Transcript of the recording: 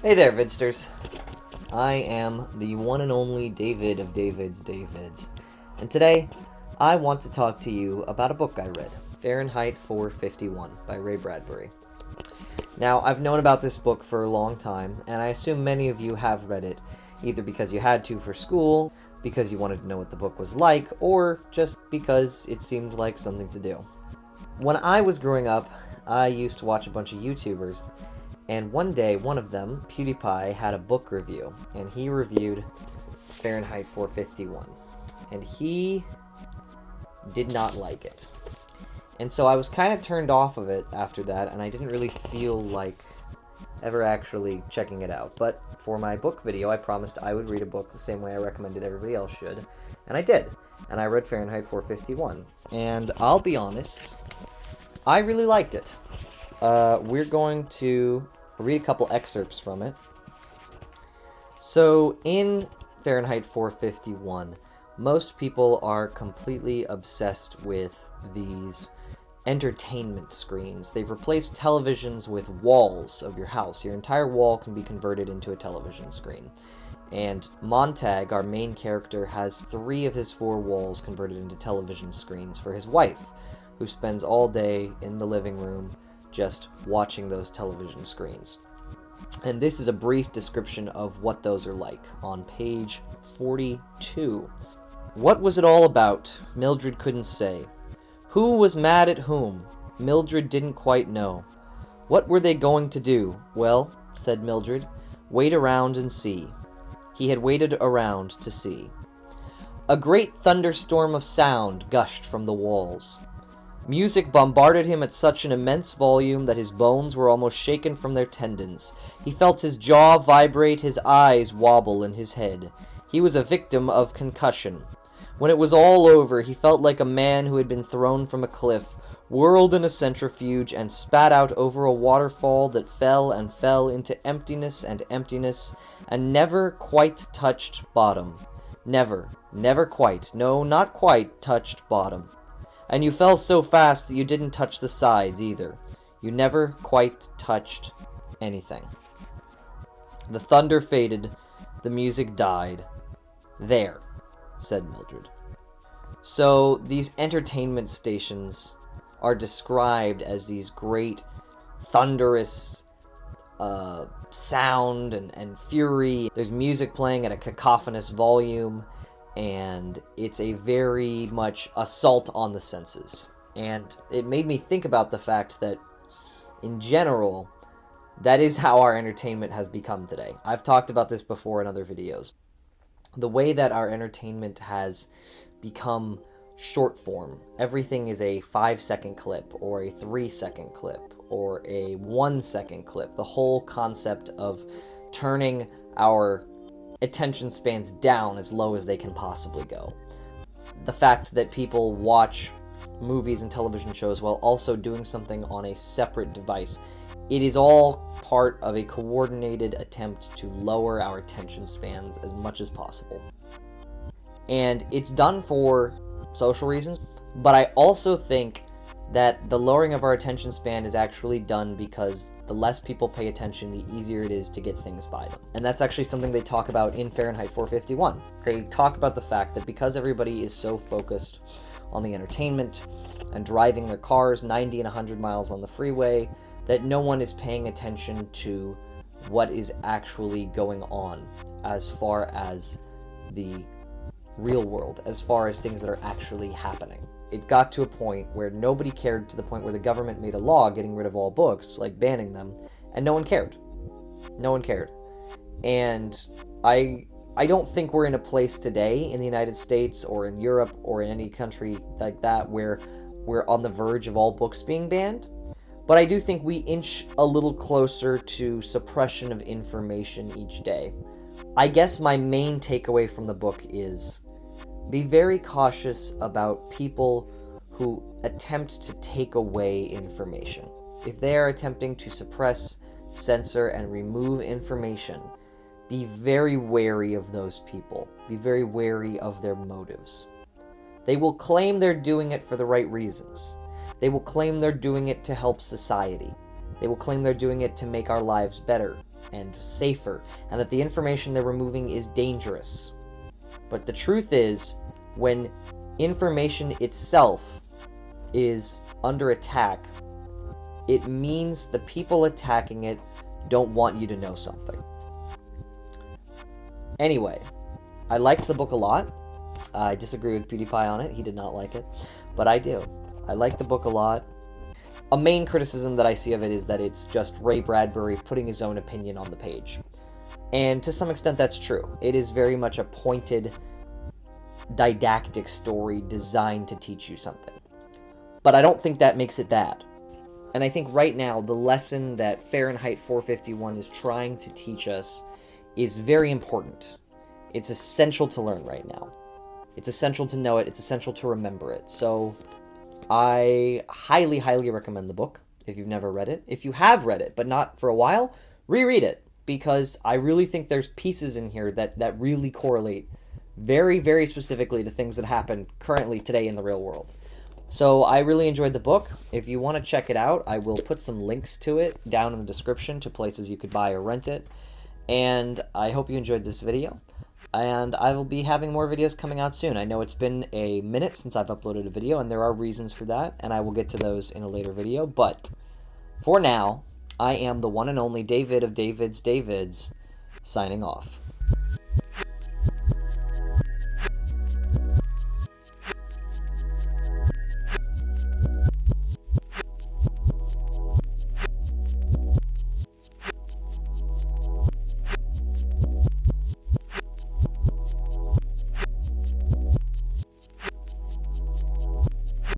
Hey there, Vidsters. I am the one and only David of David's, and today I want to talk to you about a book I read, Farenheit 451 by Ray Bradbury. Now, I've known about this book for a long time, and I assume many of you have read it, either because you had to for school, because you wanted to know what the book was like, or just because it seemed like something to do. When I was growing up, I used to watch a bunch of YouTubers, and one day, one of them, PewDiePie, had a book review, and he reviewed Farenheit 451, and he did not like it. And so I was kind of turned off of it after that, and I didn't really feel like ever actually checking it out. But for my book video, I promised I would read a book the same way I recommended everybody else should, and I did. And I read Farenheit 451, and I'll be honest, I really liked it. We're going to read a couple excerpts from it. So, in Farenheit 451, most people are completely obsessed with these entertainment screens. They've replaced televisions with walls of your house. Your entire wall can be converted into a television screen. And Montag, our main character, has 3 of his 4 walls converted into television screens for his wife, who spends all day in the living room just watching those television screens. And this is a brief description of what those are like on page 42. What was it all about? Mildred couldn't say. Who was mad at whom? Mildred didn't quite know. What were they going to do? Well, said Mildred, wait around and see. He had waited around to see. A great thunderstorm of sound gushed from the walls. Music bombarded him at such an immense volume that his bones were almost shaken from their tendons. He felt his jaw vibrate, his eyes wobble in his head. He was a victim of concussion. When it was all over, he felt like a man who had been thrown from a cliff, whirled in a centrifuge, and spat out over a waterfall that fell and fell into emptiness, and never quite touched bottom. Never quite, no, not quite touched bottom. And you fell so fast that you didn't touch the sides either. You never quite touched anything. The thunder faded, the music died. There, said Mildred. So these entertainment stations are described as these great thunderous sound and fury. There's music playing at a cacophonous volume, and it's a very much assault on the senses. And it made me think about the fact that, in general, that is how our entertainment has become today. I've talked about this before in other videos. The way that our entertainment has become short form. Everything is a 5-second clip, or a 3-second clip, or a 1-second clip. The whole concept of turning our attention spans down as low as they can possibly go. The fact that people watch movies and television shows while also doing something on a separate device. It is all part of a coordinated attempt to lower our attention spans as much as possible. And it's done for social reasons, but I also think that the lowering of our attention span is actually done because the less people pay attention, the easier it is to get things by them. And that's actually something they talk about in Farenheit 451. They talk about the fact that because everybody is so focused on the entertainment and driving their cars 90 and 100 miles on the freeway, that no one is paying attention to what is actually going on as far as the real world, as far as things that are actually happening. It got to a point where nobody cared, to the point where the government made a law getting rid of all books, like banning them, and no one cared. No one cared. And I don't think we're in a place today in the United States or in Europe or in any country like that where we're on the verge of all books being banned. But I do think we inch a little closer to suppression of information each day. I guess my main takeaway from the book is be very cautious about people who attempt to take away information. If they are attempting to suppress, censor, and remove information, be very wary of those people. Be very wary of their motives. They will claim they're doing it for the right reasons. They will claim they're doing it to help society. They will claim they're doing it to make our lives better. and safer, and that the information they're removing is dangerous. But the truth is, when information itself is under attack, it means the people attacking it don't want you to know something. Anyway, I liked the book a lot. I disagree with PewDiePie on it. He did not like it, but I do. I like the book a lot. A main criticism that I see of it is that it's just Ray Bradbury putting his own opinion on the page. And to some extent that's true. It is very much a pointed, didactic story designed to teach you something. But I don't think that makes it bad. And I think right now the lesson that Farenheit 451 is trying to teach us is very important. It's essential to learn right now. It's essential to know it. It's essential to remember it. So I highly, highly recommend the book if you've never read it. If you have read it, but not for a while, reread it, because I really think there's pieces in here that really correlate very, very specifically to things that happen currently today in the real world. So I really enjoyed the book. If you want to check it out, I will put some links to it down in the description to places you could buy or rent it. And I hope you enjoyed this video. And I will be having more videos coming out soon. I know it's been a minute since I've uploaded a video, and there are reasons for that, and I will get to those in a later video. But for now, I am the one and only David of Davids, signing off.